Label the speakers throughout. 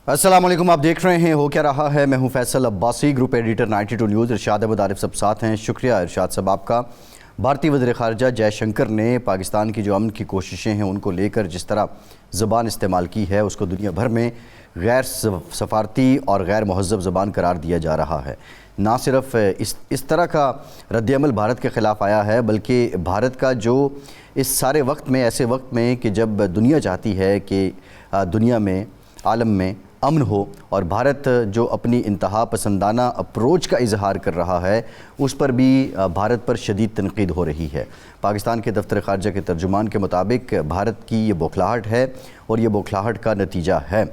Speaker 1: السلام علیکم، آپ دیکھ رہے ہیں ہو کیا رہا ہے۔ میں ہوں Faisal Abbasi, group editor 92 news. Irshad Ahmad Arif sahab ساتھ ہیں، شکریہ ارشاد صاحب آپ کا۔ بھارتی وزیر خارجہ جے شنکر نے پاکستان کی جو امن کی کوششیں ہیں ان کو لے کر جس طرح زبان استعمال کی ہے اس کو دنیا بھر میں غیر سفارتی اور غیر مہذب زبان قرار دیا جا رہا ہے۔ نہ صرف اس طرح کا رد عمل بھارت کے خلاف آیا ہے، بلکہ بھارت کا جو اس سارے وقت میں، ایسے وقت میں کہ جب دنیا چاہتی ہے کہ دنیا میں، عالم میں امن ہو، اور بھارت جو اپنی انتہا پسندانہ اپروچ کا اظہار کر رہا ہے اس پر بھی بھارت پر شدید تنقید ہو رہی ہے۔ پاکستان کے دفتر خارجہ کے ترجمان کے مطابق بھارت کی یہ بوکھلاہٹ ہے اور یہ بوکھلاہٹ کا نتیجہ ہے۔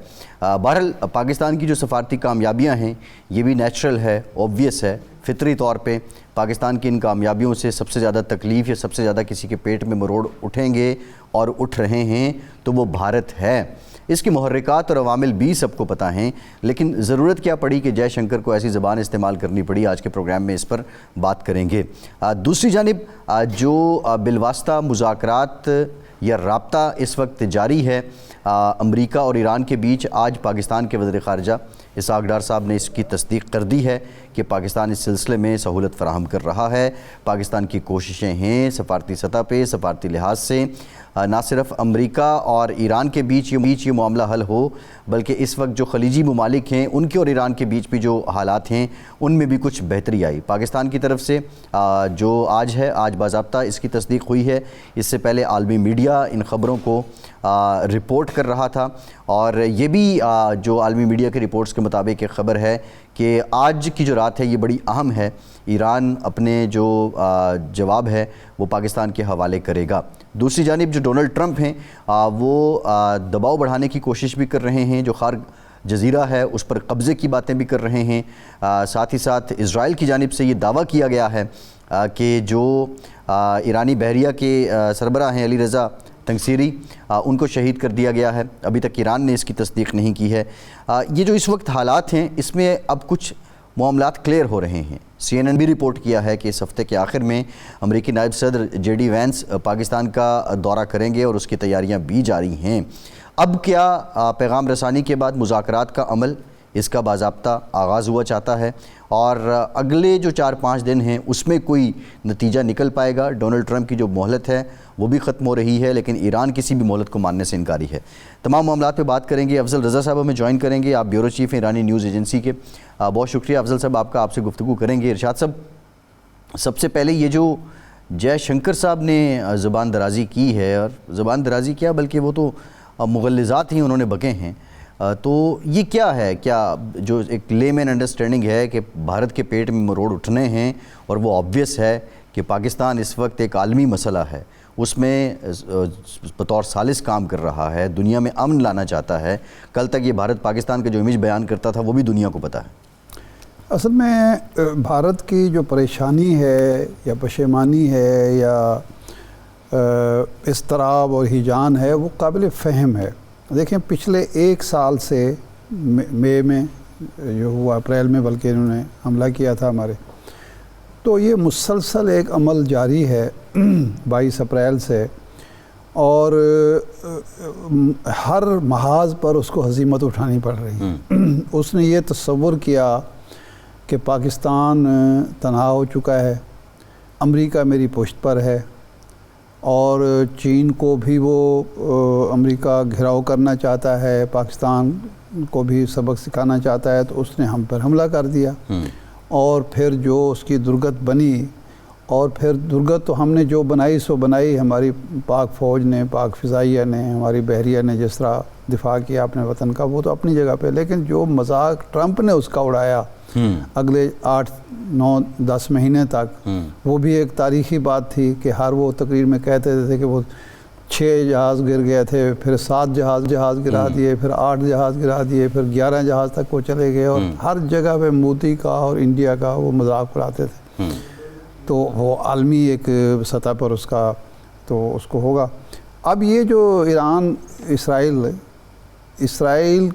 Speaker 1: بہرحال پاکستان کی جو سفارتی کامیابیاں ہیں یہ بھی نیچرل ہے، اوبویس ہے، فطری طور پہ پاکستان کی ان کامیابیوں سے سب سے زیادہ تکلیف یا سب سے زیادہ کسی کے پیٹ میں مروڑ اٹھیں گے اور اٹھ رہے ہیں تو وہ بھارت ہے۔ اس کی محرکات اور عوامل بھی سب کو پتہ ہیں، لیکن ضرورت کیا پڑی کہ جے شنکر کو ایسی زبان استعمال کرنی پڑی؟ آج کے پروگرام میں اس پر بات کریں گے۔ دوسری جانب جو بالواسطہ مذاکرات یا رابطہ اس وقت جاری ہے امریکہ اور ایران کے بیچ، آج پاکستان کے وزیر خارجہ اسحاق ڈار صاحب نے اس کی تصدیق کر دی ہے کہ پاکستان اس سلسلے میں سہولت فراہم کر رہا ہے۔ پاکستان کی کوششیں ہیں سفارتی سطح پہ، سفارتی لحاظ سے نہ صرف امریکہ اور ایران کے بیچ یہ معاملہ حل ہو، بلکہ اس وقت جو خلیجی ممالک ہیں ان کے اور ایران کے بیچ بھی جو حالات ہیں ان میں بھی کچھ بہتری آئی۔ پاکستان کی طرف سے جو آج باضابطہ اس کی تصدیق ہوئی ہے۔ اس سے پہلے عالمی میڈیا ان خبروں کو رپورٹ کر رہا تھا، اور یہ بھی جو عالمی میڈیا کے رپورٹس کے مطابق ایک خبر ہے کہ آج کی جو رات ہے یہ بڑی اہم ہے۔ ایران اپنے جو جواب ہے وہ پاکستان کے حوالے کرے گا۔ دوسری جانب جو ڈونلڈ ٹرمپ ہیں وہ دباؤ بڑھانے کی کوشش بھی کر رہے ہیں، جو خار جزیرہ ہے اس پر قبضے کی باتیں بھی کر رہے ہیں۔ ساتھ ہی ساتھ اسرائیل کی جانب سے یہ دعویٰ کیا گیا ہے کہ جو ایرانی بحریہ کے سربراہ ہیں علی رضا تنگسیری، ان کو شہید کر دیا گیا ہے۔ ابھی تک ایران نے اس کی تصدیق نہیں کی ہے۔ یہ جو اس وقت حالات ہیں اس میں اب کچھ معاملات کلیئر ہو رہے ہیں۔ CNN بھی رپورٹ کیا ہے کہ اس ہفتے کے آخر میں امریکی نائب صدر JD وینس پاکستان کا دورہ کریں گے اور اس کی تیاریاں بھی جاری ہیں۔ اب کیا پیغام رسانی کے بعد مذاکرات کا عمل اس کا باضابطہ آغاز ہوا چاہتا ہے، اور اگلے جو 4-5 دن ہیں اس میں کوئی نتیجہ نکل پائے گا؟ ڈونلڈ ٹرمپ کی جو مہلت ہے وہ بھی ختم ہو رہی ہے، لیکن ایران کسی بھی مہلت کو ماننے سے انکاری ہے۔ تمام معاملات پہ بات کریں گے۔ افضل رضا صاحب ہمیں جوائن کریں گے، آپ بیورو چیف ہیں ایرانی نیوز ایجنسی کے۔ بہت شکریہ افضل صاحب آپ کا، آپ سے گفتگو کریں گے۔ ارشاد صاحب، سب سے پہلے یہ جو جے شنکر صاحب نے زبان درازی کی ہے، اور زبان درازی کیا بلکہ وہ تو مغلظات ہی انہوں نے بکے ہیں، تو یہ کیا ہے؟ کیا جو ایک لے مین انڈرسٹینڈنگ ہے کہ بھارت کے پیٹ میں مروڑ اٹھنے ہیں، اور وہ آبویس ہے کہ پاکستان اس وقت ایک عالمی مسئلہ ہے، اس میں بطور ثالث کام کر رہا ہے، دنیا میں امن لانا چاہتا ہے۔ کل تک یہ بھارت پاکستان کا جو امیج بیان کرتا تھا وہ بھی دنیا کو پتہ ہے۔
Speaker 2: اصل میں بھارت کی جو پریشانی ہے یا پشیمانی ہے یا اضطراب اور ہیجان ہے وہ قابل فہم ہے۔ دیکھیں پچھلے 1 سال سے مئی میں جو ہوا، اپریل میں بلکہ انہوں نے حملہ کیا تھا ہمارے، تو یہ مسلسل ایک عمل جاری ہے 22 اپریل سے، اور ہر محاذ پر اس کو ہزیمت اٹھانی پڑ رہی ہے۔ اس نے یہ تصور کیا کہ پاکستان تنہا ہو چکا ہے، امریکہ میری پشت پر ہے، اور چین کو بھی وہ امریکہ گھراؤ کرنا چاہتا ہے، پاکستان کو بھی سبق سکھانا چاہتا ہے، تو اس نے ہم پر حملہ کر دیا۔ اور پھر جو اس کی درگت بنی، اور پھر درگت تو ہم نے جو بنائی سو بنائی، ہماری پاک فوج نے، پاک فضائیہ نے، ہماری بحریہ نے جس طرح دفاع کیا اپنے وطن کا، وہ تو اپنی جگہ پہ، لیکن جو مذاق ٹرمپ نے اس کا اڑایا اگلے 8, 9, 10 مہینے تک، وہ بھی ایک تاریخی بات تھی کہ ہر وہ تقریر میں کہتے تھے کہ وہ 6 جہاز گر گئے تھے، پھر 7 جہاز گرا دیے، پھر 8 جہاز گرا دیے، پھر 11 جہاز تک وہ چلے گئے، اور ہر جگہ پہ مودی کا اور انڈیا کا وہ مذاق اڑاتے تھے۔ تو وہ عالمی ایک سطح پر اس کا تو اس کو ہوگا۔ اب یہ جو ایران اسرائیل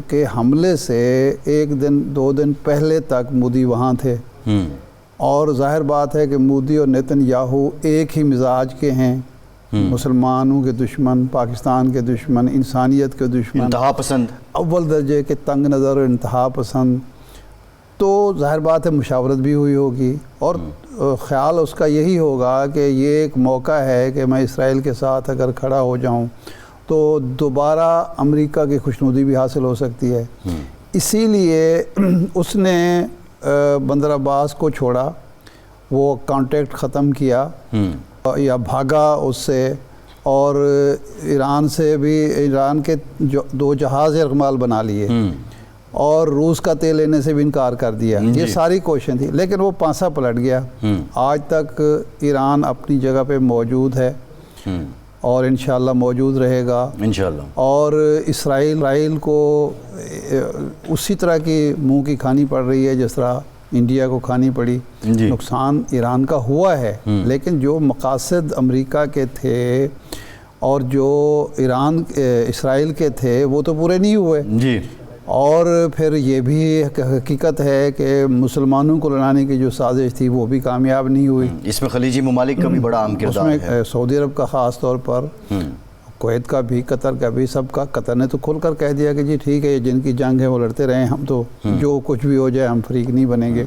Speaker 2: کے حملے سے 1 دن 2 دن پہلے تک مودی وہاں تھے، اور ظاہر بات ہے کہ مودی اور نیتن یاہو ایک ہی مزاج کے ہیں، مسلمانوں کے دشمن، پاکستان کے دشمن، انسانیت کے دشمن،
Speaker 1: انتہا پسند،
Speaker 2: اول درجے کے تنگ نظر، انتہا پسند، تو ظاہر بات ہے مشاورت بھی ہوئی ہوگی اور خیال اس کا یہی ہوگا کہ یہ ایک موقع ہے کہ میں اسرائیل کے ساتھ اگر کھڑا ہو جاؤں تو دوبارہ امریکہ کی خوشنودی بھی حاصل ہو سکتی ہے۔ اسی لیے اس نے بندر عباس کو چھوڑا، وہ کانٹیکٹ ختم کیا یا بھاگا اس سے، اور ایران سے بھی، ایران کے 2 جہاز یرغمال بنا لیے اور روس کا تیل لینے سے بھی انکار کر دیا۔ یہ ساری کوششیں تھی، لیکن وہ پانسا پلٹ گیا۔ آج تک ایران اپنی جگہ پہ موجود ہے اور انشاءاللہ موجود رہے گا
Speaker 1: انشاءاللہ، اور
Speaker 2: اسرائیل کو اسی طرح کی منہ کی کھانی پڑ رہی ہے جس طرح انڈیا کو کھانی پڑی۔ نقصان ایران کا ہوا ہے، لیکن جو مقاصد امریکہ کے تھے اور جو اسرائیل کے تھے وہ تو پورے نہیں ہوئے۔ اور پھر یہ بھی حقیقت ہے کہ مسلمانوں کو لڑانے کی جو سازش تھی وہ بھی کامیاب نہیں ہوئی۔
Speaker 1: اس میں خلیجی ممالک کا بھی بڑا اہم کردار ہے،
Speaker 2: اس میں سعودی عرب کا خاص طور پر، کویت کا بھی، قطر کا بھی، سب کا۔ قطر نے تو کھل کر کہہ دیا کہ جی ٹھیک ہے، جن کی جنگ ہے وہ لڑتے رہیں، ہم تو جو کچھ بھی ہو جائے ہم فریق نہیں بنیں گے۔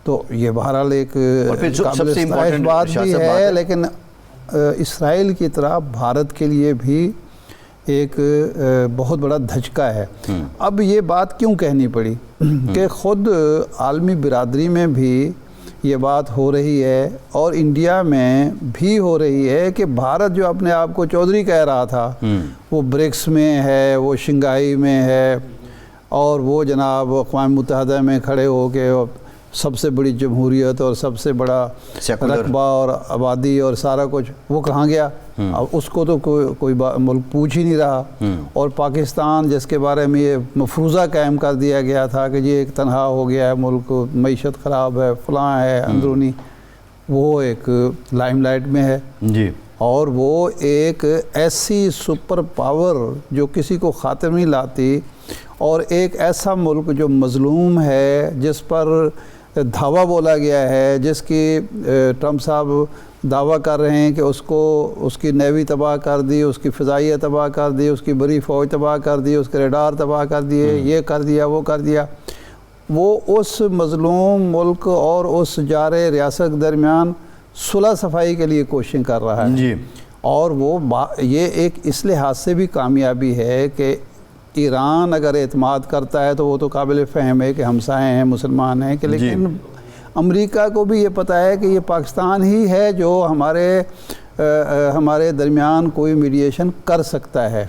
Speaker 2: تو یہ بہرحال ایک قابل ستائش بات بھی ہے، لیکن اسرائیل کی طرح بھارت کے لیے بھی ایک بہت بڑا دھچکا ہے۔ اب یہ بات کیوں کہنی پڑی کہ خود عالمی برادری میں بھی یہ بات ہو رہی ہے اور انڈیا میں بھی ہو رہی ہے کہ بھارت جو اپنے آپ کو چودھری کہہ رہا تھا، وہ برکس میں ہے، وہ شنگھائی میں ہے، اور وہ جناب اقوام متحدہ میں کھڑے ہو کے سب سے بڑی جمہوریت اور سب سے بڑا رقبہ اور آبادی اور سارا کچھ، وہ کہاں گیا؟ اب اس کو تو کوئی ملک پوچھ ہی نہیں رہا۔ اور پاکستان جس کے بارے میں یہ مفروضہ قائم کر دیا گیا تھا کہ یہ ایک تنہا ہو گیا ہے ملک، معیشت خراب ہے، فلاں ہے اندرونی، وہ ایک لائم لائٹ میں ہے۔ اور وہ ایک ایسی سپر پاور جو کسی کو خاطر نہیں لاتی، اور ایک ایسا ملک جو مظلوم ہے، جس پر دھاوا بولا گیا ہے، جس کی ٹرمپ صاحب دعویٰ کر رہے ہیں کہ اس کی نیوی تباہ کر دی، اس کی فضائیہ تباہ کر دی، اس کی بڑی فوج تباہ کر دی، اس کے ریڈار تباہ کر دیے، یہ کر دیا، وہ کر دیا۔ وہ اس مظلوم ملک اور اس جار ریاست کے درمیان صلح صفائی کے لیے کوششیں کر رہا ہے۔ اور وہ یہ ایک اس لحاظ سے بھی کامیابی ہے کہ ایران اگر اعتماد کرتا ہے تو وہ تو قابل فہم ہے کہ ہمسائے ہیں، مسلمان ہیں، کہ لیکن امریکہ کو بھی یہ پتہ ہے کہ یہ پاکستان ہی ہے جو ہمارے درمیان کوئی میڈیشن کر سکتا ہے،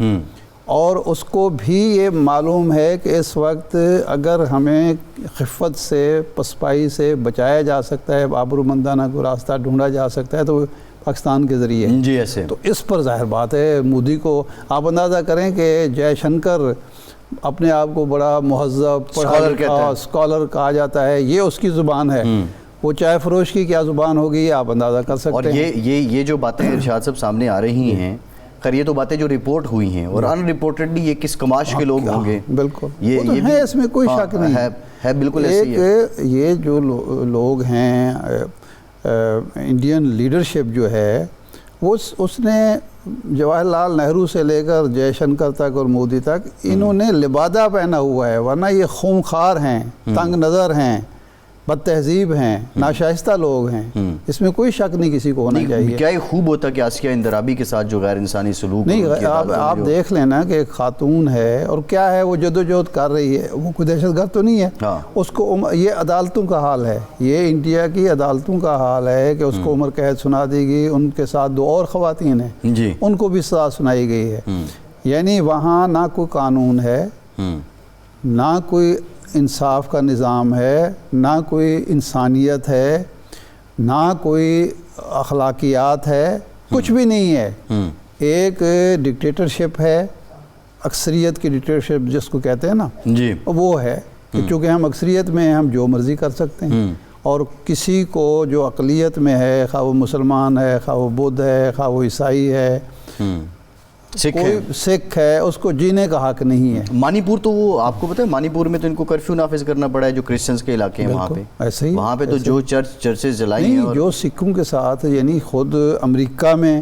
Speaker 2: اور اس کو بھی یہ معلوم ہے کہ اس وقت اگر ہمیں خفت سے، پسپائی سے بچایا جا سکتا ہے، آبرومندانہ کو راستہ ڈھونڈا جا سکتا ہے تو پاکستان کے ذریعے۔
Speaker 1: ایسے
Speaker 2: تو اس پر ظاہر بات ہے مودی کو، آپ اندازہ کریں کہ جے شنکر اپنے آپ کو بڑا مہذب اسکالر کہا جاتا ہے، یہ اس کی زبان ہے، وہ چائے فروش کی کیا زبان ہوگی آپ اندازہ کر سکتے ہیں۔
Speaker 1: اور یہ جو باتیں ارشاد صاحب سامنے آ رہی ہیں، خیر یہ تو باتیں جو رپورٹ ہوئی ہیں، اور ان رپورٹڈلی یہ کس کماش کے لوگ ہوں گے،
Speaker 2: بالکل
Speaker 1: یہ
Speaker 2: ہے، اس میں کوئی شک نہیں
Speaker 1: ہے، بالکل ایسی ہے۔
Speaker 2: یہ جو لوگ ہیں، انڈین لیڈرشپ جو ہے، اس نے جواہر لال نہرو سے لے کر جے شنکر تک اور مودی تک، انہوں نے لبادہ پہنا ہوا ہے، ورنہ یہ خونخوار ہیں، تنگ نظر ہیں، بد تہذیب ہیں، ناشائستہ لوگ ہیں، اس میں کوئی شک نہیں کسی کو ہونا چاہیے۔
Speaker 1: کیا یہ خوب ہوتا کہ آسیہ اندرابی کے ساتھ جو غیر انسانی سلوک
Speaker 2: نہیں، آپ دیکھ لینا کہ ایک خاتون ہے اور کیا ہے، وہ جدوجہد کر رہی ہے، وہ کوئی دہشت گرد تو نہیں ہے، اس کو یہ عدالتوں کا حال ہے، یہ انڈیا کی عدالتوں کا حال ہے کہ اس کو عمر قید سنا دی گئی، ان کے ساتھ 2 اور خواتین ہیں، ان کو بھی سزا سنائی گئی ہے۔ یعنی وہاں نہ کوئی قانون ہے، نہ کوئی انصاف کا نظام ہے، نہ کوئی انسانیت ہے، نہ کوئی اخلاقیات ہے، کچھ بھی نہیں ہے۔ ایک ڈکٹیٹرشپ ہے، اکثریت کی ڈکٹیٹرشپ جس کو کہتے ہیں نا، وہ ہے کہ چونکہ ہم اکثریت میں ہم جو مرضی کر سکتے ہیں، اور کسی کو جو اقلیت میں ہے، خواہ وہ مسلمان ہے، خواہ وہ بدھ ہے، خواہ وہ عیسائی ہے، سکھ ہے، اس کو جینے کا حق نہیں ہے۔
Speaker 1: منی پور تو وہ آپ کو پتہ ہے، منی پور میں تو ان کو کرفیو نافذ کرنا پڑا ہے، جو کرسچنز کے علاقے ہیں وہاں پہ،
Speaker 2: ایسے ہی
Speaker 1: وہاں پہ تو جو چرچز جلائی ہیں،
Speaker 2: جو سکھوں کے ساتھ، یعنی خود امریکہ میں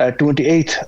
Speaker 3: 28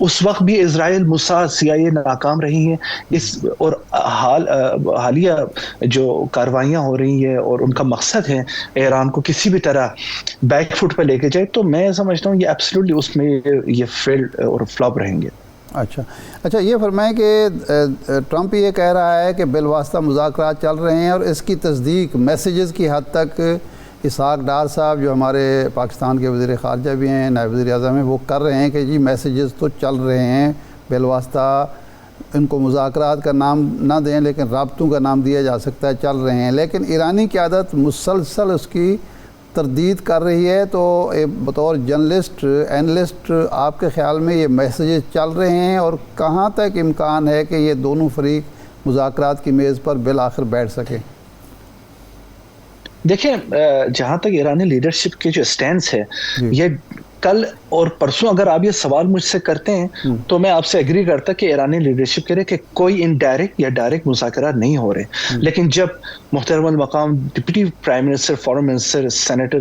Speaker 3: اس وقت بھی اسرائیل، موساد، CIA ناکام رہی ہیں اور حالیہ جو کاروائیاں ہو رہی ہیں اور ان کا مقصد ہے ایران کو کسی بھی طرح بیک فٹ پہ لے کے جائے، تو میں سمجھتا ہوں یہ ایبسلیوٹلی اس میں یہ فیلڈ اور فلاپ رہیں گے۔
Speaker 2: اچھا، یہ فرمائیں کہ ٹرمپ یہ کہہ رہا ہے کہ بالواسطہ مذاکرات چل رہے ہیں، اور اس کی تصدیق میسیجز کی حد تک اسحاق ڈار صاحب جو ہمارے پاکستان کے وزیر خارجہ بھی ہیں، نائب وزیر اعظم ہیں، وہ کر رہے ہیں کہ جی میسیجز تو چل رہے ہیں، بالواسطہ ان کو مذاکرات کا نام نہ دیں لیکن رابطوں کا نام دیا جا سکتا ہے، چل رہے ہیں، لیکن ایرانی قیادت مسلسل اس کی تردید کر رہی ہے۔ تو بطور جرنلسٹ، اینالسٹ، آپ کے خیال میں یہ میسیجز چل رہے ہیں اور کہاں تک امکان ہے کہ یہ دونوں فریق مذاکرات کی میز پر بالآخر بیٹھ سکیں؟
Speaker 3: دیکھیں، جہاں تک ایرانی لیڈرشپ کے جو سٹینس ہے، یہ کل اور پرسوں اگر آپ یہ سوال مجھ سے کرتے ہیں تو میں آپ سے ایگری کرتا کہ ایرانی لیڈرشپ کہہ رہے کہ کوئی انڈائریکٹ یا ڈائریکٹ مذاکرات نہیں ہو رہے، لیکن جب محترم المقام deputy prime minister, foreign minister, senator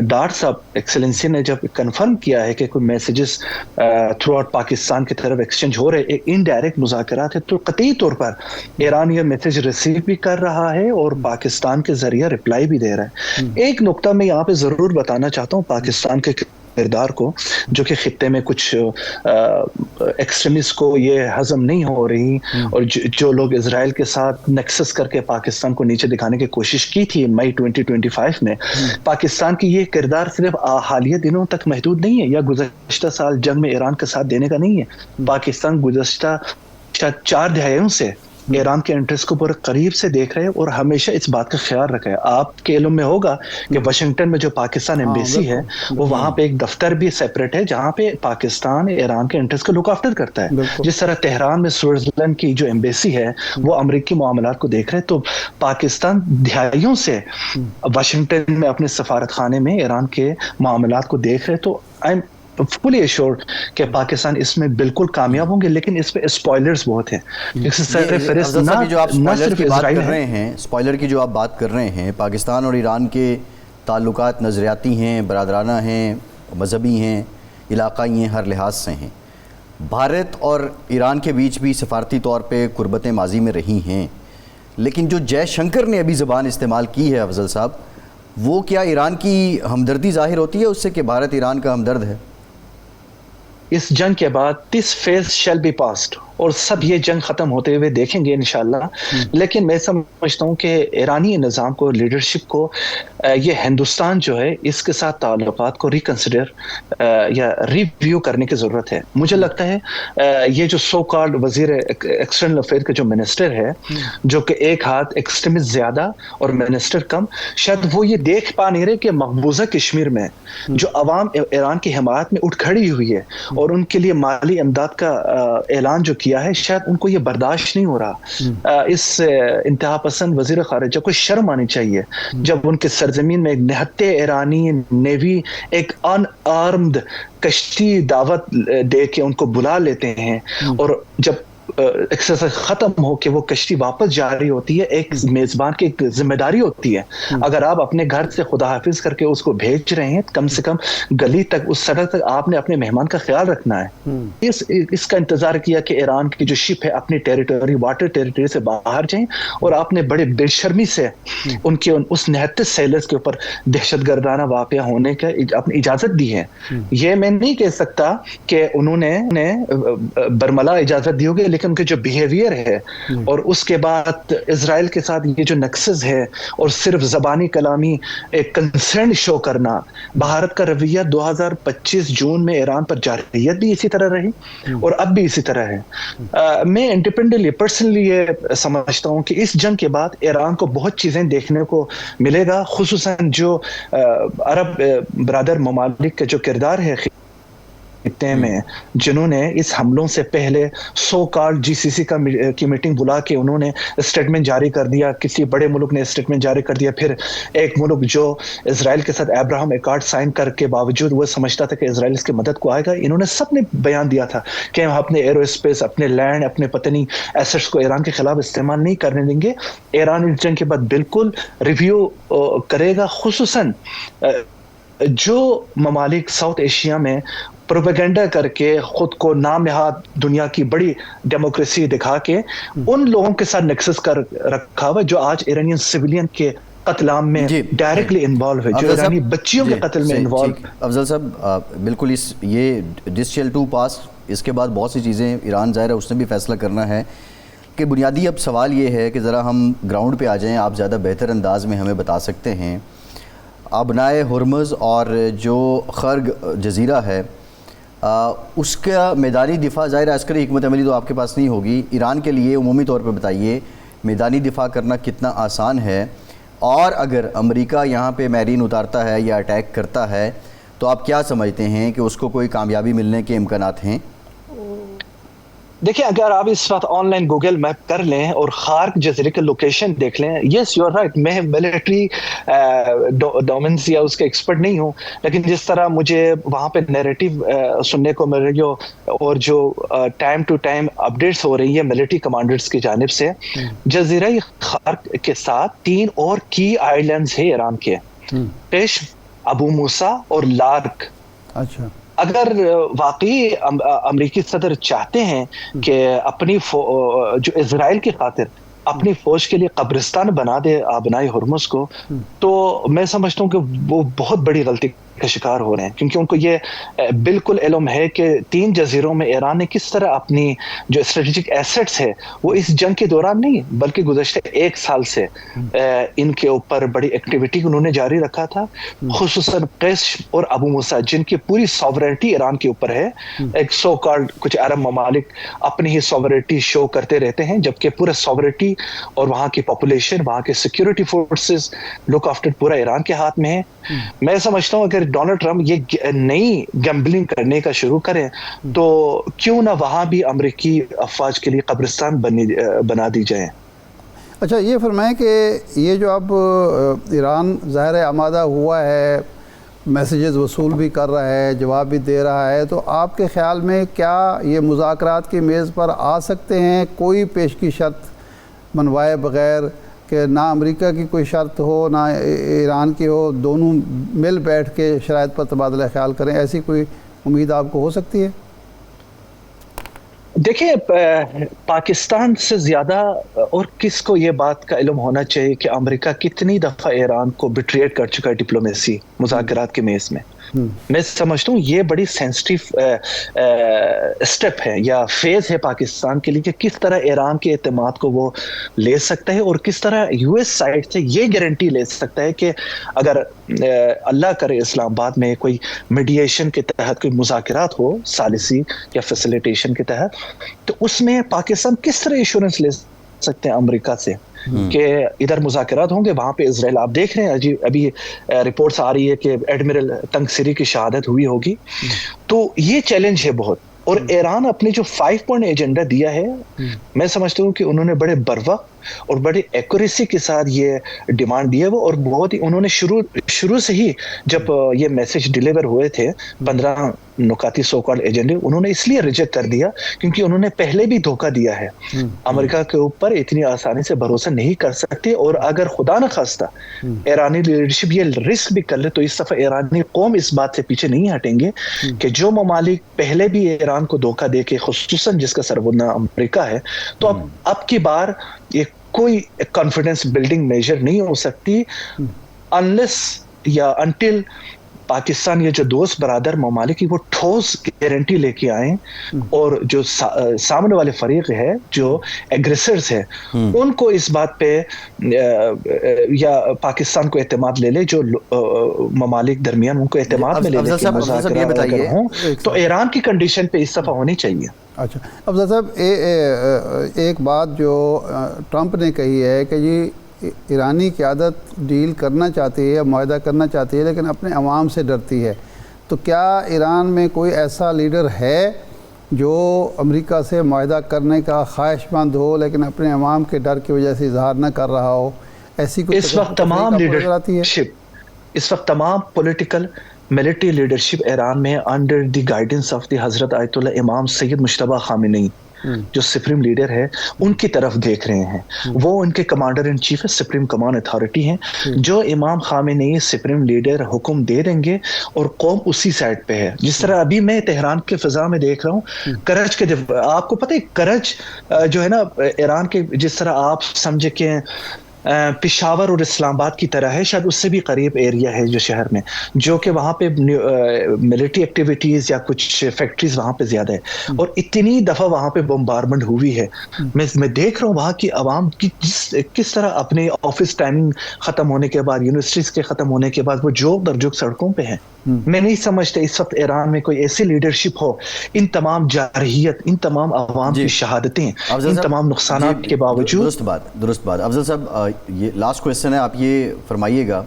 Speaker 3: Dar sahab excellency نے جب کنفرم کیا ہے کہ کوئی میسیجز تھرو آؤٹ پاکستان کی طرف ایکسچینج ہو رہے، انڈائریکٹ مذاکرات ہے، تو قطعی طور پر ایران یہ میسیج ریسیو بھی کر رہا ہے اور پاکستان کے ذریعہ رپلائی بھی دے رہا ہے۔ ایک نقطہ میں یہاں پہ ضرور بتانا چاہتا ہوں پاکستان کے کردار کو، جو کہ خطے میں کچھ ایکسٹریمسٹ کو یہ ہضم نہیں ہو رہی، اور جو لوگ اسرائیل کے ساتھ نیکسس کر کے پاکستان کو نیچے دکھانے کی کوشش کی تھی مئی 2025 میں، پاکستان کی یہ کردار صرف حالیہ دنوں تک محدود نہیں ہے یا گزشتہ سال جنگ میں ایران کا ساتھ دینے کا نہیں ہے۔ پاکستان گزشتہ 4 دہائیوں سے ایران کے انٹرسٹ کو بڑے قریب سے دیکھ رہے ہیں اور ہمیشہ اس بات کا خیال رکھا ہے۔ آپ کے علم میں ہوگا کہ واشنگٹن میں جو پاکستان ایمبیسی ہے، وہ وہاں پہ ایک دفتر بھی سیپریٹ ہے جہاں پہ پاکستان ایران کے انٹرسٹ کو لک آفٹر کرتا ہے۔ جس طرح تہران میں سوئٹزرلینڈ کی جو ایمبیسی ہے وہ امریکی معاملات کو دیکھ رہے، تو پاکستان دہائیوں سے واشنگٹن میں اپنے سفارت خانے میں ایران کے معاملات کو دیکھ رہے، تو فلی ایشورڈ کہ پاکستان اس میں بالکل کامیاب ہوں گے، لیکن اس پہ اسپوائلرز بہت ہیں۔
Speaker 1: اسپوائلر کی جو آپ بات کر رہے ہیں، پاکستان اور ایران کے تعلقات نظریاتی ہیں، برادرانہ ہیں، مذہبی ہیں، علاقائی ہیں، ہر لحاظ سے ہیں۔ بھارت اور ایران کے بیچ بھی سفارتی طور پہ قربتیں ماضی میں رہی ہیں، لیکن جو جے شنکر نے ابھی زبان استعمال کی ہے افضل صاحب، وہ کیا ایران کی ہمدردی ظاہر ہوتی ہے اس سے کہ بھارت ایران کا ہمدرد ہے؟
Speaker 3: اس جنگ کے بعد this phase shall be passed، اور سب یہ جنگ ختم ہوتے ہوئے دیکھیں گے انشاءاللہ، لیکن میں سمجھتا ہوں کہ ایرانی نظام کو، لیڈرشپ کو، یہ ہندوستان جو ہے اس کے ساتھ تعلقات کو ریکنسیڈر یا ریویو کرنے کی ضرورت ہے۔ مجھے لگتا ہے یہ جو سو کالڈ وزیر ایکسٹرنل افیئر کا جو منسٹر ہے، جو کہ ایک ہاتھ ایکسٹریمسٹ زیادہ اور منسٹر کم، شاید وہ یہ دیکھ پا نہیں رہے کہ مقبوضہ کشمیر میں جو عوام ایران کی حمایت میں اٹھ کھڑی ہوئی ہے اور ان کے لیے مالی امداد کا اعلان جو کیا ہے، شاید ان کو یہ برداشت نہیں ہو رہا۔ اس انتہا پسند وزیر خارجہ کو شرم آنی چاہیے جب ان کے سرزمین میں ایک نہتے ایرانی نیوی ایک ان آرمڈ کشتی دعوت دے کے ان کو بلا لیتے ہیں، اور جب ایکسرسائز ختم ہو کے وہ کشتی واپس جا رہی ہوتی ہے، ایک میزبان کی ایک ذمہ داری ہوتی ہے، اگر آپ اپنے گھر سے خدا حافظ کر کے اس کو بھیج رہے ہیں، کم سے کم گلی تک، اس سڑک تک آپ نے اپنے مہمان کا خیال رکھنا ہے۔ اس کا انتظار کیا کہ ایران کی جو شپ ہے اپنی ٹیریٹری، واٹر ٹیریٹری سے باہر جائیں، اور آپ نے بڑے بے شرمی سے ان کے اس نہتے سیلرز کے اوپر دہشت گردانہ واقعہ ہونے کا اپنی اجازت دی ہے۔ یہ میں نہیں کہہ سکتا کہ انہوں نے برملا اجازت دی ہوگی، لیکن ان کے جو بیہیویئر ہے اور اس کے بعد اسرائیل کے ساتھ یہ جو نکسز ہے اور صرف زبانی کلامی ایک کنسرن شو کرنا، بھارت کا رویہ 2025 جون میں ایران پر جارحیت بھی اسی طرح رہی اور اب بھی اسی طرح ہے۔ میں انڈیپینڈنٹلی پرسنلی یہ سمجھتا ہوں کہ اس جنگ کے بعد ایران کو بہت چیزیں دیکھنے کو ملے گا، خصوصاً جو عرب برادر ممالک کا جو کردار ہے خطے میں، جنہوں نے اس حملوں سے پہلے سو کالڈ GCC کی میٹنگ بلا کے انہوں نے اسٹیٹمنٹ جاری کر دیا، کسی بڑے ملک نے اسٹیٹمنٹ جاری کر دیا، پھر ایک ملک جو اسرائیل کے ساتھ ابراہم ایکارڈ سائن کر کے باوجود وہ سمجھتا تھا کہ اسرائیل اس کی مدد کو آئے گا، انہوں نے سب نے بیان دیا تھا کہ ہم اپنے ایرو اسپیس، اپنے لینڈ، اپنے پتنی ایسٹس کو ایران کے خلاف استعمال نہیں کرنے دیں گے۔ ایران اس جنگ کے بعد بالکل ریویو کرے گا، خصوصاً جو ممالک ساؤتھ ایشیا میں پروپیگنڈا کر کے خود کو نام نہاد دنیا کی بڑی ڈیموکریسی دکھا کے ان لوگوں کے ساتھ نیکسس کر رکھا ہوا جو آج ایرانین سویلین کے قتل عام میں ڈائریکٹلی انوالو ہے، جو ایرانی بچیوں کے قتل میں انوالو ہے۔
Speaker 1: افضل صاحب بالکل یہ ڈیسیژن 2 پاس، اس کے بعد بہت سی چیزیں ایران ظاہر ہے اس نے بھی فیصلہ کرنا ہے کہ بنیادی اب سوال یہ ہے کہ ذرا ہم گراؤنڈ پہ آ جائیں، آپ زیادہ بہتر انداز میں ہمیں بتا سکتے ہیں ابنائے ہرمز اور جو خرگ جزیرہ ہے اس کا میدانی دفاع، ظاہر عسکری حکمت عملی تو آپ کے پاس نہیں ہوگی، ایران کے لیے عمومی طور پہ بتائیے میدانی دفاع کرنا کتنا آسان ہے، اور اگر امریکہ یہاں پہ میرین اتارتا ہے یا اٹیک کرتا ہے تو آپ کیا سمجھتے ہیں کہ اس کو کوئی کامیابی ملنے کے امکانات ہیں؟
Speaker 3: دیکھیں اگر آپ اس وقت آن لائن گوگل میپ کر لیں اور خارق جزیرے کے لوکیشن دیکھ لیں، یس یو آر رائٹ، میں ملٹری ڈومینس یا اس کے ایکسپرٹ نہیں ہوں، لیکن جس طرح مجھے وہاں پہ نیریٹو سننے کو مل رہی ہو اور جو ٹائم ٹو ٹائم اپڈیٹس ہو رہی ہے ملٹری کمانڈرز کی جانب سے، جزیرہ خارق کے ساتھ 3 اور کی آئی لینڈز ہیں ایران کے، قشم، ابو موسیٰ اور لارک۔
Speaker 2: اچھا،
Speaker 3: اگر واقعی امریکی صدر چاہتے ہیں کہ اپنی جو اسرائیل کی خاطر اپنی فوج کے لیے قبرستان بنا دے ابنائے ہرمز کو، تو میں سمجھتا ہوں کہ وہ بہت بڑی غلطی کا شکار ہو رہے ہیں، کیونکہ ان کو یہ بالکل علم ہے کہ 3 جزیروں میں ایران نے کس طرح اپنی جو اسٹریٹجک ایسٹس ہے وہ اس جنگ کے دوران نہیں بلکہ گزشتہ 1 سال سے ان کے اوپر بڑی ایکٹیویٹی انہوں نے جاری رکھا تھا، خصوصاً قشم اور ابو موسیٰ جن کی پوری ساورینٹی ایران کے اوپر ہے۔ ایک سو کالڈ کچھ عرب ممالک اپنی ہی ساورینٹی شو کرتے رہتے ہیں، جبکہ پورا ساورینٹی اور وہاں کی پاپولیشن، وہاں کے سیکیورٹی فورسز لک آفٹر پورا ایران کے ہاتھ میں ہے۔ میں سمجھتا ہوں اگر ڈونلڈ ٹرمپ یہ نئی گیمبلنگ کرنے کا شروع کریں تو کیوں نہ وہاں بھی امریکی افواج کے لیے قبرستان بنا دی جائیں۔
Speaker 2: اچھا یہ فرمائیں کہ یہ جو اب ایران ظاہر آمادہ ہوا ہے، میسیجز وصول بھی کر رہا ہے، جواب بھی دے رہا ہے، تو آپ کے خیال میں کیا یہ مذاکرات کی میز پر آ سکتے ہیں کوئی پیش کی شرط منوائے بغیر کہ نہ امریکہ کی کوئی شرط ہو نہ ایران کی ہو، دونوں مل بیٹھ کے شرائط پر تبادلہ خیال کریں، ایسی کوئی امید آپ کو ہو سکتی ہے؟
Speaker 3: دیکھیں پاکستان سے زیادہ اور کس کو یہ بات کا علم ہونا چاہیے کہ امریکہ کتنی دفعہ ایران کو بٹریٹ کر چکا ہے ڈپلومیسی مذاکرات کے میز میں۔ میں سمجھتا ہوں یہ بڑی سینسٹیو اسٹیپ ہے یا فیز ہے پاکستان کے لیے کہ کس طرح ایران کے اعتماد کو وہ لے سکتا ہے اور کس طرح یو ایس سائڈ سے یہ گارنٹی لے سکتا ہے کہ اگر اللہ کرے اسلام آباد میں کوئی میڈیشن کے تحت کوئی مذاکرات ہو ثالثی یا فیسیلیٹیشن کے تحت، تو اس میں پاکستان کس طرح ایشورنس لے سکتے ہیں امریکہ سے کہ ادھر مذاکرات ہوں گے، وہاں پہ اسرائیل آپ دیکھ رہے ہیں ابھی رپورٹس آ رہی ہے کہ ایڈمرل تنگسری کی شہادت ہوئی ہوگی، تو یہ چیلنج ہے بہت۔ اور ایران اپنے جو 5 پوائنٹ ایجنڈا دیا ہے، میں سمجھتا ہوں کہ انہوں نے بڑے بروقت اور بڑی ایکوریسی کے ساتھ یہ ڈیمانڈ دی ہے وہ، اور بہت ہی انہوں نے شروع سے ہی جب یہ میسج ڈیلیور ہوئے تھے 15 نکاتی سو کالڈ ایجنڈے، انہوں نے اس لیے ریجیکٹ کر دیا کیونکہ انہوں نے پہلے بھی دھوکہ دیا ہے، امریکہ کے اوپر اتنی آسانی سے بھروسہ نہیں کر سکتے، اور اگر خدا نہ خواستہ ایرانی لیڈرشپ یہ رسک بھی کر لے تو اس دفعہ ایرانی قوم اس بات سے پیچھے نہیں ہٹیں گے کہ جو ممالک پہلے بھی ایران کو دھوکہ دے کے، خصوصاً جس کا سربراہ امریکہ ہے، تو اب کی بار یہ کوئی کانفیڈنس بلڈنگ میجر نہیں ہو سکتی انلیس یا انٹل پاکستان یہ جو دوست برادر ممالک وہ ٹھوس گارنٹی لے کے آئیں، اور جو سامنے والے فریق ہے جو ایگریسرز ہے ان کو اس بات پہ یا پاکستان کو اعتماد لے لے، جو ممالک درمیان ان کو اعتماد میں لے لے کے مذاکرات اگر ہوں تو ایران کی کنڈیشن پہ اس دفعہ ہونی چاہیے۔
Speaker 2: اچھا افضل صاحب، ایک بات جو ٹرمپ نے کہی ہے کہ جی ایرانی قیادت ڈیل کرنا چاہتی ہے، معاہدہ کرنا چاہتی ہے، لیکن اپنے عوام سے ڈرتی ہے، تو کیا ایران میں کوئی ایسا لیڈر ہے جو امریکہ سے معاہدہ کرنے کا خواہش مند ہو لیکن اپنے عوام کے ڈر کی وجہ سے اظہار نہ کر رہا ہو؟ ایسی کوئی
Speaker 3: اس وقت تمام لیڈرشپ، اس وقت تمام پولیٹیکل ملٹری لیڈرشپ ایران میں under the guidance of the حضرت آیت اللہ امام سید مجتبی خامنئی جو سپریم لیڈر ہے ان کی طرف دیکھ رہے ہیں. وہ ان کے کمانڈر ان چیف ہے, سپریم کمان اتھارٹی ہیں. جو امام خامنئی سپریم لیڈر حکم دے دیں گے اور قوم اسی سائڈ پہ ہے. جس طرح ابھی میں تہران کے فضا میں دیکھ رہا ہوں, کرج کے آپ کو پتہ ہے کرج جو ہے نا ایران کے, جس طرح آپ سمجھے کہ پشاور اور اسلام آباد کی طرح ہے, شاید اس سے بھی قریب ایریا ہے جو شہر میں, جو کہ وہاں پہ ملٹری ایکٹیویٹیز یا کچھ فیکٹریز وہاں پہ زیادہ ہے, اور اتنی دفعہ وہاں پہ بمبارمنٹ ہوئی ہے. میں دیکھ رہا ہوں وہاں کی عوام کی کس طرح اپنے آفس ٹائمنگ ختم ہونے کے بعد, یونیورسٹیز کے ختم ہونے کے بعد وہ جوک در جوک سڑکوں پہ ہیں. میں نہیں سمجھتا اس وقت ایران میں کوئی ایسی لیڈرشپ ہو, ان تمام جارحیت, ان تمام عوام کی شہادتیں, ان تمام نقصانات کے باوجود.
Speaker 1: درست بات. افضل صاحب, یہ لاسٹ کویسچن ہے, آپ یہ فرمائیے گا,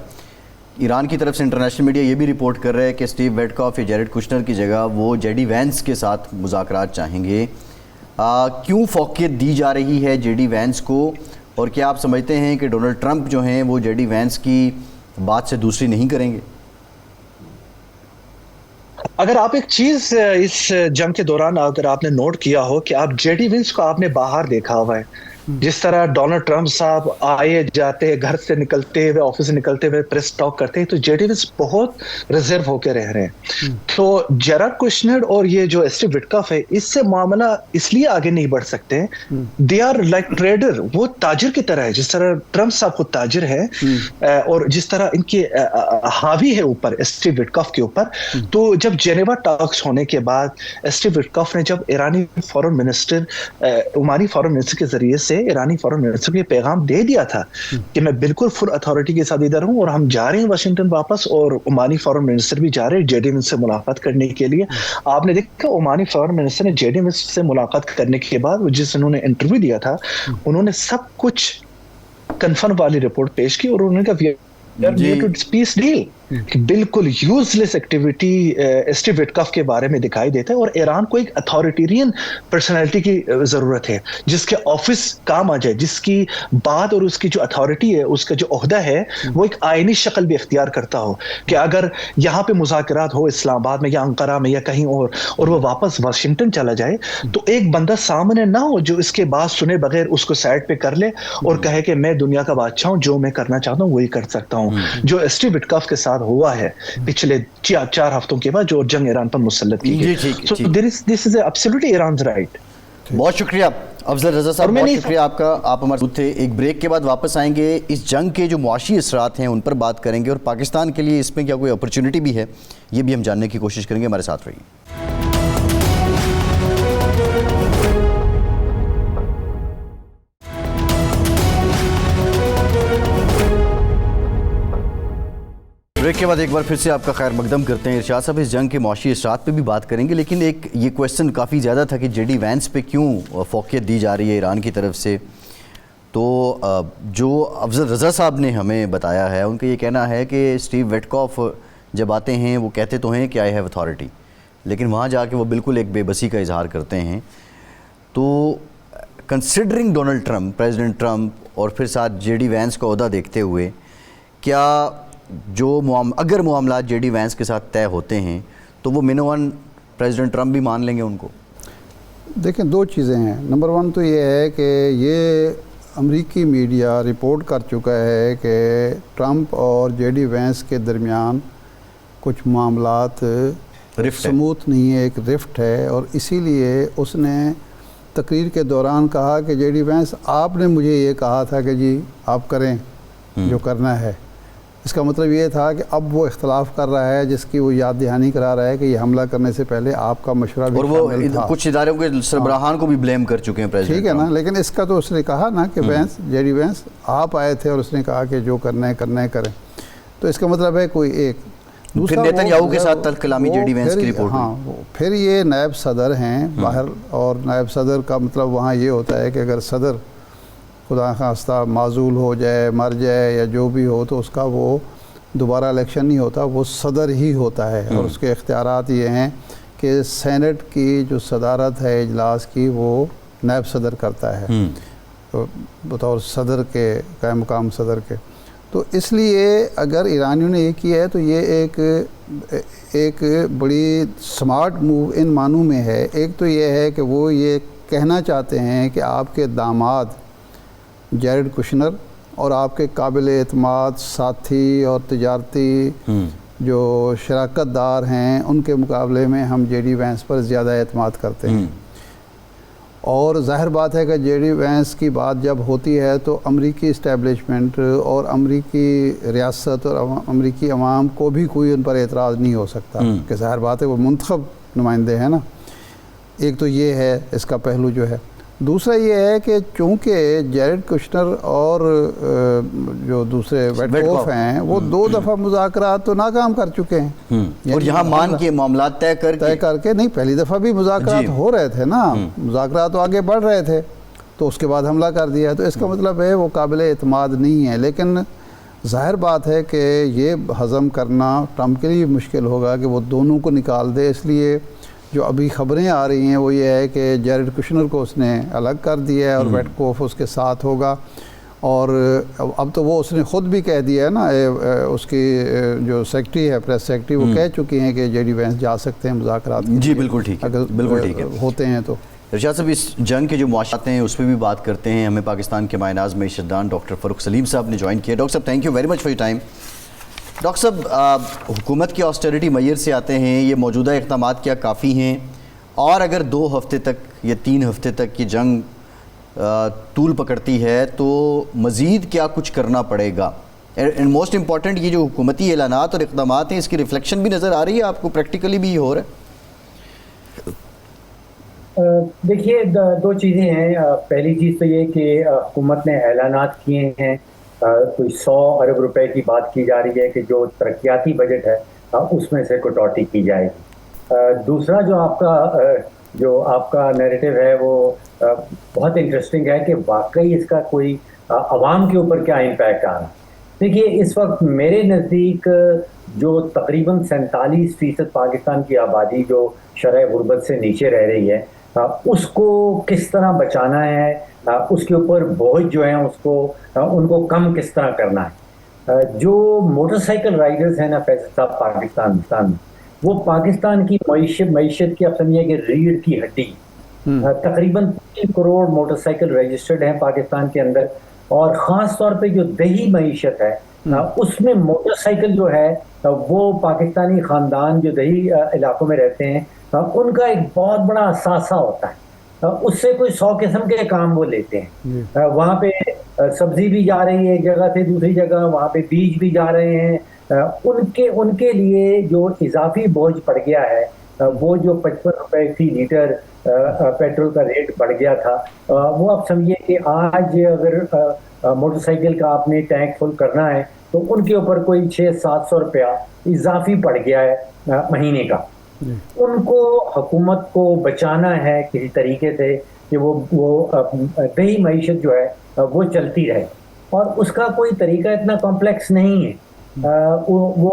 Speaker 1: ایران کی طرف سے انٹرنیشنل میڈیا یہ بھی رپورٹ کر رہا ہے کہ اسٹیو ویٹکاف یا جیریڈ کشنر کی جگہ وہ جے ڈی وینس کے ساتھ مذاکرات چاہیں گے. کیوں فوقیت دی جا رہی ہے جے ڈی وینس کو, اور کیا آپ سمجھتے ہیں کہ ڈونلڈ ٹرمپ جو ہیں وہ جے ڈی وینس کی بات سے دوسری نہیں کریں گے؟
Speaker 3: اگر آپ ایک چیز اس جنگ کے دوران اگر آپ نے نوٹ کیا ہو کہ آپ جے ڈی وینس کو آپ نے باہر دیکھا ہوا ہے, جس طرح ڈونلڈ ٹرمپ صاحب آئے جاتے, گھر سے نکلتے ہوئے, آفس سے نکلتے ہوئے پریس ٹاک کرتے ہیں, تو جے ڈی وینس بہت ریزرو ہو کے رہ رہے ہیں. تو جیریڈ کشنر اور یہ جو اسٹیو وٹکاف ہے, اس سے معاملہ اس لیے آگے نہیں بڑھ سکتے, دے آر لائک ٹریڈر, وہ تاجر کی طرح ہے. جس طرح ٹرمپ صاحب خود تاجر ہے, اور جس طرح ان کی حاوی ہے اوپر اسٹیو وٹکاف کے اوپر. تو جب جنیوا ٹاکس ہونے کے بعد اسٹیو وٹکاف نے جب ایرانی فارن منسٹر, عمانی فارن منسٹر کے ذریعے سے ایرانی فارن منسٹر کو پیغام دے دیا تھا کہ میں بالکل فل اتھارٹی کے ساتھ ادھر ہوں, اور ہم جا رہے ہیں واشنگٹن واپس, اور عمانی فارن منسٹر بھی جا رہے ہیں جے ڈی وینس سے ملاقات کرنے کے لیے. آپ نے دیکھا عمانی فارن منسٹر نے جے ڈی وینس سے ملاقات کرنے کے بعد جس انہوں نے انٹرویو دیا تھا, انہوں نے سب کچھ کنفرم والی رپورٹ پیش کی, اور انہوں نے کہا پیس ڈیل. بالکل یوز لیس ایکٹیویٹی اسٹیو وٹکاف کے بارے میں دکھائی دیتا ہے, اور ایران کو ایک اتھارٹیرین پرسنالٹی کی ضرورت ہے جس کے آفس کام آ جائے, جس کی بات اور اس کی جو اتھارٹی ہے, اس کا جو عہدہ ہے, وہ ایک آئینی شکل بھی اختیار کرتا ہو. کہ اگر یہاں پہ مذاکرات ہو اسلام آباد میں یا انقرہ میں یا کہیں اور وہ واپس واشنگٹن چلا جائے, تو ایک بندہ سامنے نہ ہو جو اس کے بات سنے بغیر اس کو سائڈ پہ کر لے اور کہے کہ میں دنیا کا بادشاہ ہوں, جو میں کرنا چاہتا ہوں وہی کر سکتا ہوں, جو اسٹیو وٹکاف کے ساتھ ہوا ہے پچھلے 4 ہفتوں کے بعد جو جنگ ایران پر مسلط کی گئی. So this is absolutely Iran's right.
Speaker 1: بہت شکریہ افضل رضا صاحب, بہت شکریہ آپ کا, آپ ہمارے ساتھ تھے. ایک بریک کے بعد واپس آئیں گے, اس جنگ کے جو معاشی اثرات ہیں ان پر بات کریں گے, اور پاکستان کے لیے اس میں کیا کوئی اپرچونٹی بھی ہے یہ بھی ہم جاننے کی کوشش کریں گے. ہمارے ساتھ رہیے. بریک کے بعد ایک بار پھر سے آپ کا خیر مقدم کرتے ہیں. ارشاد صاحب, اس جنگ کے معاشی اثرات پہ بھی بات کریں گے, لیکن ایک یہ کویسچن کافی زیادہ تھا کہ جے ڈی وینس پہ کیوں فوقیت دی جا رہی ہے ایران کی طرف سے. تو جو افضل رضا صاحب نے ہمیں بتایا ہے, ان کا یہ کہنا ہے کہ اسٹیو وٹکاف جب آتے ہیں وہ کہتے تو ہیں کہ آئی ہیو اتھارٹی, لیکن وہاں جا کے وہ بالکل ایک بے بسی کا اظہار کرتے ہیں. تو considering Donald Trump, president Trump, اور پھر ساتھ جے ڈی وینس کا عہدہ دیکھتے ہوئے, کیا جو اگر معاملات جے ڈی وینس کے ساتھ طے ہوتے ہیں تو وہ منوان پریزیڈنٹ ٹرمپ بھی مان لیں گے ان کو؟
Speaker 2: دیکھیں, 2 چیزیں ہیں. نمبر 1 تو یہ ہے کہ یہ امریکی میڈیا رپورٹ کر چکا ہے کہ ٹرمپ اور جے ڈی وینس کے درمیان کچھ معاملات سموتھ نہیں ہے, ایک رفٹ ہے, اور اسی لیے اس نے تقریر کے دوران کہا کہ جے ڈی وینس آپ نے مجھے یہ کہا تھا کہ جی آپ کریں جو کرنا ہے. اس کا مطلب یہ تھا کہ اب وہ اختلاف کر رہا ہے جس کی وہ یاد دہانی کرا رہا ہے کہ یہ حملہ کرنے سے پہلے آپ کا مشورہ بھی شامل تھا.
Speaker 1: اور وہ کچھ اداروں کے سربراہان کو بھی بلیم کر چکے ہیں پریزیڈنٹ.
Speaker 2: ٹھیک ہے نا, لیکن اس کا تو اس نے کہا نا کہ وینس, جے ڈی وینس آپ آئے تھے اور اس نے کہا کہ جو کرنا ہے کریں. تو اس کا مطلب ہے کوئی ایک.
Speaker 1: پھر نیتن یاہو کے ساتھ تلخ کلامی جے ڈی وینس کی رپورٹ.
Speaker 2: ہاں, پھر یہ نائب صدر ہیں باہر, اور نائب صدر کا مطلب وہاں یہ ہوتا ہے کہ اگر صدر خدا خواستہ معزول ہو جائے, مر جائے یا جو بھی ہو, تو اس کا وہ دوبارہ الیکشن نہیں ہوتا, وہ صدر ہی ہوتا ہے. اور اس کے اختیارات یہ ہیں کہ سینٹ کی جو صدارت ہے اجلاس کی وہ نائب صدر کرتا ہے بطور صدر کے, قائم مقام صدر کے. تو اس لیے اگر ایرانیوں نے یہ کیا ہے تو یہ ایک بڑی سمارٹ موو ان معنوں میں ہے. ایک تو یہ ہے کہ وہ یہ کہنا چاہتے ہیں کہ آپ کے داماد جیرڈ کشنر اور آپ کے قابل اعتماد ساتھی اور تجارتی جو شراکت دار ہیں ان کے مقابلے میں ہم جے ڈی وینس پر زیادہ اعتماد کرتے ہیں. اور ظاہر بات ہے کہ جے ڈی وینس کی بات جب ہوتی ہے تو امریکی اسٹیبلشمنٹ اور امریکی ریاست اور امریکی عوام کو بھی کوئی ان پر اعتراض نہیں ہو سکتا کہ ظاہر بات ہے وہ منتخب نمائندے ہیں نا. ایک تو یہ ہے اس کا پہلو جو ہے. دوسرا یہ ہے کہ چونکہ جیرڈ کشنر اور جو دوسرے ویٹکوف ہیں وہ 2 دفعہ مذاکرات تو ناکام کر چکے ہیں
Speaker 1: اور یہاں مان کے معاملات طے کر کے
Speaker 2: نہیں، پہلی دفعہ بھی مذاکرات ہو رہے تھے نا، مذاکرات تو آگے بڑھ رہے تھے تو اس کے بعد حملہ کر دیا. تو اس کا مطلب ہے وہ قابل اعتماد نہیں ہے. لیکن ظاہر بات ہے کہ یہ ہضم کرنا ٹرمپ کے لیے مشکل ہوگا کہ وہ دونوں کو نکال دے. اس لیے جو ابھی خبریں آ رہی ہیں وہ یہ ہے کہ جیرڈ کشنر کو اس نے الگ کر دیا ہے اور ویٹکوف اس کے ساتھ ہوگا. اور اب تو وہ اس نے خود بھی کہہ دیا ہے نا، اس کی جو سیکرٹری ہے، پریس سیکرٹری، وہ کہہ چکی ہیں کہ جے ڈی وینس جا سکتے ہیں مذاکرات.
Speaker 1: جی بالکل ٹھیک ہے، بالکل ٹھیک ہے،
Speaker 2: ہوتے ہیں. تو
Speaker 1: ارشاد صاحب اس جنگ کے جو معاشرات ہیں اس پہ بھی بات کرتے ہیں. ہمیں پاکستان کے ماہر ناز معیشت دان ڈاکٹر فاروق سلیم صاحب نے جوائن کیا. ڈاکٹر صاحب thank you very much for your time. Doctor صاحب حکومت کی آسٹیرٹی میئر سے آتے ہیں، یہ موجودہ اقدامات کیا کافی ہیں؟ اور اگر 2 ہفتے تک یا 3 ہفتے تک کی جنگ طول پکڑتی ہے تو مزید کیا کچھ کرنا پڑے گا؟ اینڈ موسٹ امپورٹنٹ یہ جو حکومتی اعلانات اور اقدامات ہیں اس کی ریفلیکشن بھی نظر آ رہی ہے آپ کو؟ پریکٹیکلی بھی ہو رہا ہے؟
Speaker 4: دیکھیے 2 چیزیں ہیں. پہلی چیز تو یہ کہ حکومت نے اعلانات کیے ہیں، کوئی 100 ارب روپے کی بات کی جا رہی ہے کہ جو ترقیاتی بجٹ ہے اس میں سے کٹوتی کی جائے گی. دوسرا جو آپ کا نیریٹو ہے وہ بہت انٹرسٹنگ ہے کہ واقعی اس کا کوئی عوام کے اوپر کیا امپیکٹ آ رہا ہے. دیکھیے اس وقت میرے نزدیک جو تقریباً 47% پاکستان کی آبادی جو شرح غربت سے نیچے رہ رہی ہے اس کو کس طرح بچانا ہے، اس کے اوپر بوجھ جو ہیں ان کو کم کس طرح کرنا ہے. جو موٹر سائیکل رائڈرز ہیں نا فیصل صاحب پاکستان میں، وہ پاکستان کی معیشت کی آپ سمجھیے کہ ریڑھ کی ہڈی. تقریباً 3 کروڑ موٹر سائیکل رجسٹرڈ ہیں پاکستان کے اندر، اور خاص طور پہ جو دیہی معیشت ہے اس میں موٹر سائیکل جو ہے وہ پاکستانی خاندان جو دیہی علاقوں میں رہتے ہیں ان کا ایک بہت بڑا اثاثہ ہوتا ہے. اس سے کوئی 100 قسم کے کام وہ لیتے ہیں. وہاں پہ سبزی بھی جا رہی ہے ایک جگہ سے دوسری جگہ، وہاں پہ بیج بھی جا رہے ہیں. ان کے لیے جو اضافی بوجھ پڑ گیا ہے وہ جو 55 روپے فی لیٹر پیٹرول کا ریٹ بڑھ گیا تھا، وہ آپ سمجھیے کہ آج اگر موٹر سائیکل کا آپ نے ٹینک فل کرنا ہے تو ان کے اوپر کوئی 600-700 روپیہ اضافی پڑ گیا ہے مہینے کا. ان کو حکومت کو بچانا ہے کسی طریقے سے کہ وہ دیہی معیشت جو ہے وہ چلتی رہے، اور اس کا کوئی طریقہ اتنا کمپلیکس نہیں ہے. وہ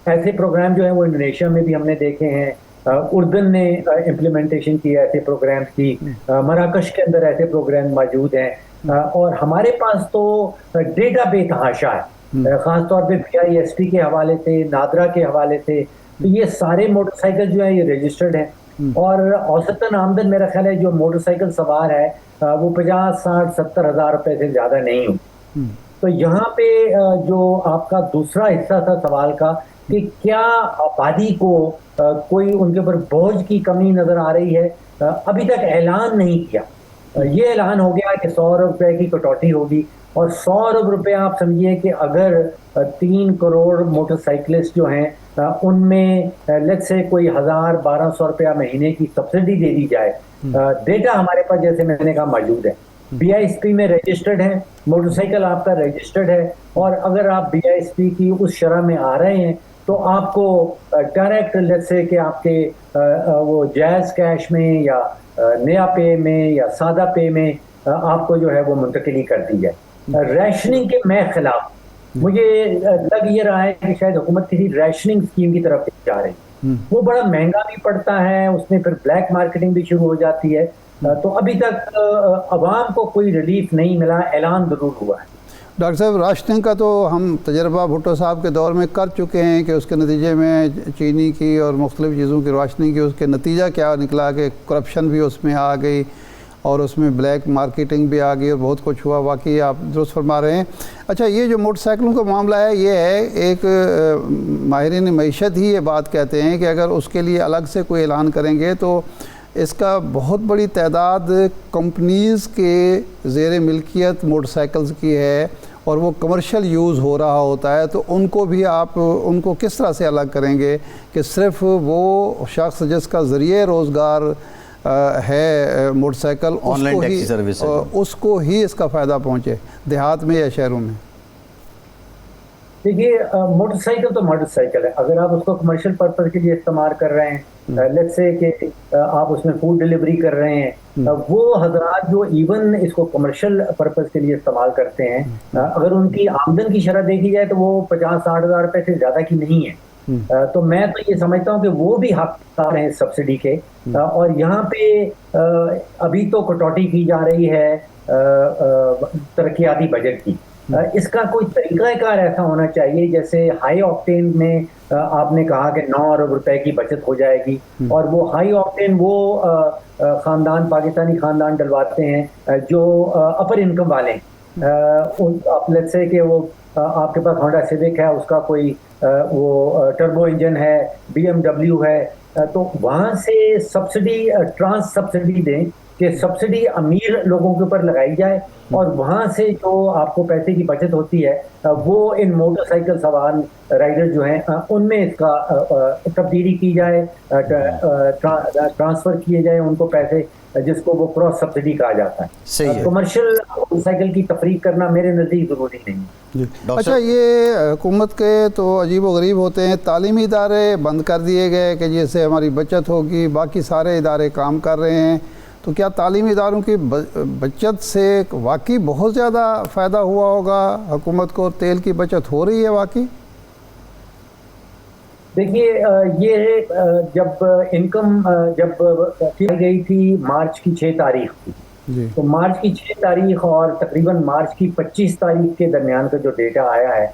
Speaker 4: ایسے پروگرام جو ہیں وہ انڈونیشیا میں بھی ہم نے دیکھے ہیں، اردن نے امپلیمنٹیشن کی ایسے پروگرامز کی، مراکش کے اندر ایسے پروگرام موجود ہیں، اور ہمارے پاس تو ڈیٹا بے تحاشا ہے، خاص طور پہ BIST کے حوالے سے، نادرا کے حوالے سے. تو یہ سارے موٹر سائیکل جو ہیں یہ رجسٹرڈ ہیں، اور اوسطاً آمدن میرا خیال ہے جو موٹر سائیکل سوار ہے وہ 50-60-70 ہزار روپے سے زیادہ نہیں ہوں. تو یہاں پہ جو آپ کا دوسرا حصہ تھا سوال کا کہ کیا آبادی کو کوئی ان کے اوپر بوجھ کی کمی نظر آ رہی ہے، ابھی تک اعلان نہیں کیا. یہ اعلان ہو گیا کہ 100 ارب روپے کی کٹوتی ہوگی، اور 100 ارب روپے آپ سمجھیے کہ اگر 3 کروڑ موٹر سائیکلسٹ جو ہیں ان میں لیٹ سے کوئی 1000-1200 روپیہ مہینے کی سبسڈی دے دی جائے. ڈیٹا ہمارے پاس جیسے میں نے کہا موجود ہے، BISP میں رجسٹرڈ ہے، موٹر سائیکل آپ کا رجسٹرڈ ہے، اور اگر آپ BISP کی اس شرح میں آ رہے ہیں تو آپ کو ڈائریکٹ لیٹ سے کہ آپ کے وہ جائز کیش میں یا نیا پے میں یا سادہ پے میں آپ کو جو ہے وہ منتقلی کر دی جائے. ریشننگ کے میں خلاف، مجھے لگ یہ رہا ہے کہ شاید حکومت کسی ریشننگ اسکیم کی طرف جا رہی ہے. وہ بڑا مہنگا بھی پڑتا ہے، اس میں پھر بلیک مارکیٹنگ بھی شروع ہو جاتی ہے. تو ابھی تک عوام کو کوئی ریلیف نہیں ملا، اعلان ضرور ہوا ہے.
Speaker 2: ڈاکٹر صاحب راشننگ کا تو ہم تجربہ بھٹو صاحب کے دور میں کر چکے ہیں کہ اس کے نتیجے میں چینی کی اور مختلف چیزوں کی راشننگ کی، اس کے نتیجہ کیا نکلا کہ کرپشن بھی اس میں آ گئی اور اس میں بلیک مارکیٹنگ بھی آ گئی اور بہت کچھ ہوا. واقعی آپ درست فرما رہے ہیں. اچھا، یہ جو موٹر سائیکلوں کا معاملہ ہے، یہ ہے ایک ماہرین معیشت ہی یہ بات کہتے ہیں کہ اگر اس کے لیے الگ سے کوئی اعلان کریں گے تو اس کا بہت بڑی تعداد کمپنیز کے زیر ملکیت موٹر سائیکلز کی ہے اور وہ کمرشل یوز ہو رہا ہوتا ہے، تو ان کو بھی آپ ان کو کس طرح سے الگ کریں گے کہ صرف وہ شخص جس کا ذریعہ روزگار ہے motorcycle
Speaker 1: online taxi service
Speaker 2: اس کو ہی اس کا فائدہ پہنچے، دیہات میں یا شہروں میں؟
Speaker 4: دیکھیے، موٹر سائیکل تو موٹر سائیکل ہے. اگر آپ اس کو کمرشل پرپز کے لیے استعمال کر رہے ہیں، لیٹس سے کہ آپ اس میں فوڈ ڈلیوری کر رہے ہیں، وہ حضرات جو ایون اس کو کمرشل پرپز کے لیے استعمال کرتے ہیں، اگر ان کی آمدن کی شرح دیکھی جائے تو وہ 50-60 ہزار روپے سے زیادہ کی نہیں ہے. تو میں تو یہ سمجھتا ہوں کہ وہ بھی حقدار ہیں سبسڈی کے. اور یہاں پہ ابھی تو کٹوتی کی جا رہی ہے ترقیاتی بجٹ کی. اس کا کوئی طریقہ کار ایسا ہونا چاہیے جیسے ہائی آکٹین میں آپ نے کہا کہ 9 ارب روپے کی بچت ہو جائے گی، اور وہ ہائی آکٹین وہ خاندان پاکستانی خاندان ڈلواتے ہیں جو اپر انکم والے ہیں. آپ لیٹس سے کہ وہ آپ کے پاس ہونڈا سیوک ہے، اس کا کوئی وہ ٹربو انجن ہے، BMW ہے، تو وہاں سے سبسڈی ٹرانس سبسڈی دیں کہ سبسڈی امیر لوگوں کے اوپر لگائی جائے، اور وہاں سے جو آپ کو پیسے کی بچت ہوتی ہے وہ ان موٹر سائیکل سوار رائڈر جو ہیں ان میں اس کا تبدیلی کی جائے، ٹرانسفر کیے جائے ان کو پیسے، جس کو وہ کراس سبسڈی کہا جاتا ہے. کمرشل موٹر سائیکل کی تفریق کرنا میرے نزدیک ضروری نہیں ہے.
Speaker 2: اچھا، یہ حکومت کے تو عجیب و غریب ہوتے ہیں. تعلیمی ادارے بند کر دیے گئے کہ جس سے ہماری بچت ہوگی، باقی سارے ادارے کام کر رہے ہیں، تو کیا تعلیمی اداروں کی بچت سے واقعی بہت زیادہ فائدہ ہوا ہوگا حکومت کو؟ تیل کی بچت ہو رہی ہے واقعی؟
Speaker 4: دیکھیے، یہ جب انکم جب کی گئی تھی مارچ کی 6 تاریخ تھی، تو مارچ کی 6 تاریخ اور تقریباً مارچ کی 25 تاریخ کے درمیان کا جو ڈیٹا آیا ہے،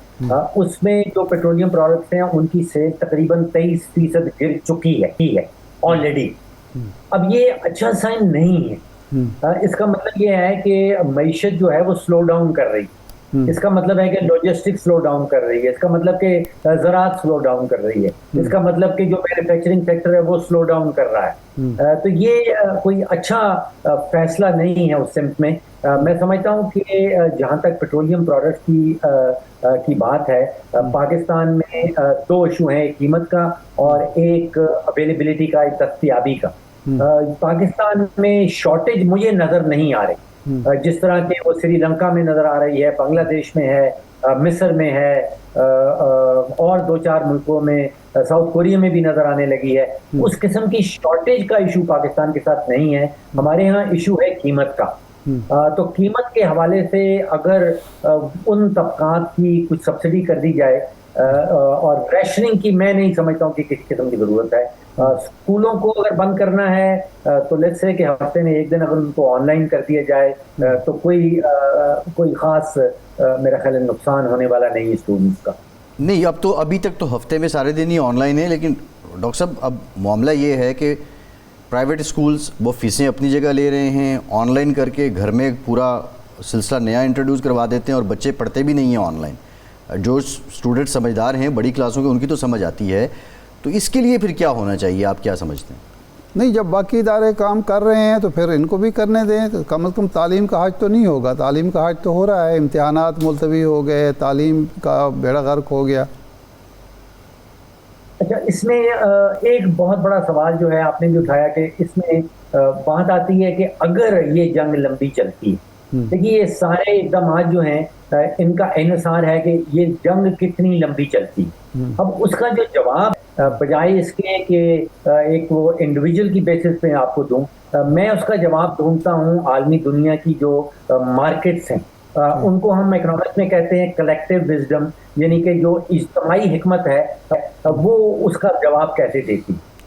Speaker 4: اس میں جو پیٹرولیم پروڈکٹس ہیں ان کی سیل تقریباً 23% گر چکی ہے آلریڈی. اب یہ اچھا سائن نہیں ہے. اس کا مطلب یہ ہے کہ معیشت جو ہے وہ سلو ڈاؤن کر رہی ہے. اس کا مطلب ہے کہ لاجسٹک سلو ڈاؤن کر رہی ہے. اس کا مطلب کہ زراعت سلو ڈاؤن کر رہی ہے. اس کا مطلب کہ جو مینوفیکچرنگ سیکٹر ہے وہ سلو ڈاؤن کر رہا ہے. تو یہ کوئی اچھا فیصلہ نہیں ہے اس سمت میں. میں سمجھتا ہوں کہ جہاں تک پیٹرولیم پروڈکٹ کی بات ہے، پاکستان میں 2 ایشو ہیں، ایک قیمت کا اور ایک اویلیبلٹی کا، ایک دستیابی کا. پاکستان میں شارٹیج مجھے نظر نہیں آ رہی، جس طرح کہ وہ سری لنکا میں نظر آ رہی ہے، بنگلہ دیش میں ہے، مصر میں ہے، اور 2-4 ملکوں میں، ساؤتھ کوریا میں بھی نظر آنے لگی ہے. اس قسم کی شارٹیج کا ایشو پاکستان کے ساتھ نہیں ہے. ہمارے ہاں ایشو ہے قیمت کا. تو قیمت کے حوالے سے اگر ان طبقات کی کچھ سبسڈی کر دی جائے، اور ریشننگ کی میں نہیں سمجھتا ہوں کہ کس قسم کی ضرورت ہے. اسکولوں کو اگر بند کرنا ہے تو لیٹس سے کہ ہفتے میں 1 دن اگر ان کو آن لائن کر دیا جائے تو کوئی خاص میرا خیال ہے نقصان ہونے والا نہیں ہے اسٹوڈنٹس کا.
Speaker 1: نہیں، ابھی تک تو ہفتے میں سارے دن ہی آن لائن ہے، لیکن ڈاکٹر صاحب اب معاملہ یہ ہے کہ پرائیویٹ اسکولز وہ فیسیں اپنی جگہ لے رہے ہیں، آن لائن کر کے گھر میں پورا سلسلہ نیا انٹروڈیوس کروا دیتے ہیں، اور بچے پڑھتے بھی نہیں ہیں آن لائن. جو اسٹوڈنٹ سمجھدار ہیں بڑی کلاسوں کے، ان کی تو سمجھ آتی ہے. تو اس کے لیے پھر کیا ہونا چاہیے؟ آپ کیا سمجھتے ہیں؟
Speaker 2: نہیں، جب باقی ادارے کام کر رہے ہیں تو پھر ان کو بھی کرنے دیں. تو کم از کم تعلیم کا حج تو نہیں ہوگا. تعلیم کا حج تو ہو رہا ہے، امتحانات ملتوی ہو گئے، تعلیم کا بیڑا غرق ہو گیا.
Speaker 4: اچھا، اس میں ایک بہت بڑا سوال جو ہے آپ نے بھی اٹھایا کہ اس میں بات آتی ہے کہ اگر یہ جنگ لمبی چلتی ہے. دیکھیے، یہ سارے اقدامات جو ہیں ان کا انحصار ہے کہ یہ جنگ کتنی لمبی چلتی. اب اس کا جو جواب بجائے اس کے کہ ایک وہ انڈیویجول کی بیسس پہ آپ کو دوں، میں اس کا جواب ڈھونڈتا ہوں عالمی دنیا کی جو مارکیٹس ہیں، ان کو ہم اکنامکس میں کہتے ہیں کلیکٹیو وزڈم، یعنی کہ جو اجتماعی حکمت ہے وہ اس کا جواب کیسے دیتی.